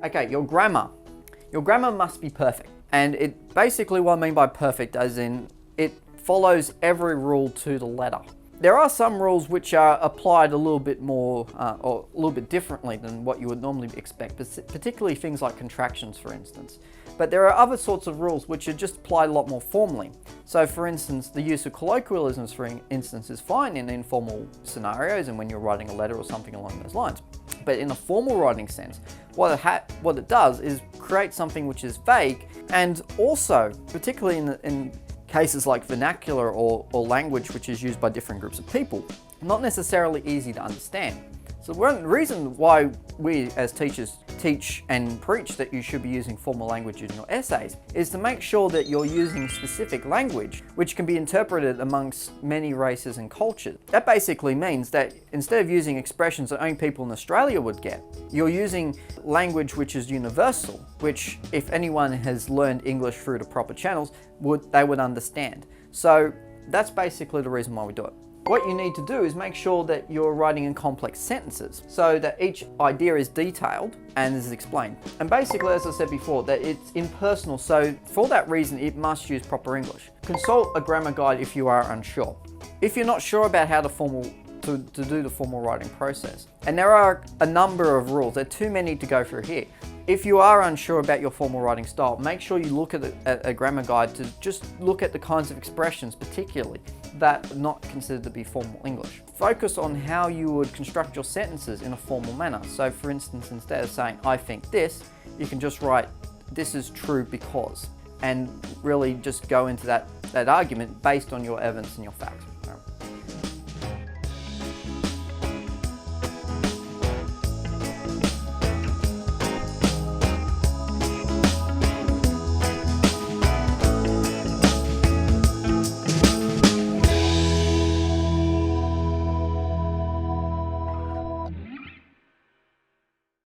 Okay, your grammar. Your grammar must be perfect. And it basically, what I mean by perfect as in it follows every rule to the letter. There are some rules which are applied a little bit more or a little bit differently than what you would normally expect, particularly things like contractions, for instance. But there are other sorts of rules which are just applied a lot more formally. So for instance, the use of colloquialisms, for instance, is fine in informal scenarios and when you're writing a letter or something along those lines. But in a formal writing sense, what it does is create something which is vague, and also, particularly in cases like vernacular or language which is used by different groups of people, not necessarily easy to understand. So one reason why we as teachers teach and preach that you should be using formal language in your essays is to make sure that you're using specific language which can be interpreted amongst many races and cultures. That basically means that instead of using expressions that only people in Australia would get, you're using language which is universal, which if anyone has learned English through the proper channels, they would understand. So that's basically the reason why we do it. What you need to do is make sure that you're writing in complex sentences so that each idea is detailed and is explained. And basically, as I said before, that it's impersonal, so for that reason, it must use proper English. Consult a grammar guide if you are unsure. If you're not sure about how to do the formal writing process, and there are a number of rules, there are too many to go through here. If you are unsure about your formal writing style, make sure you look at a grammar guide to just look at the kinds of expressions, particularly, that are not considered to be formal English. Focus on how you would construct your sentences in a formal manner. So for instance, instead of saying, I think this, you can just write, this is true because, and really just go into that argument based on your evidence and your facts.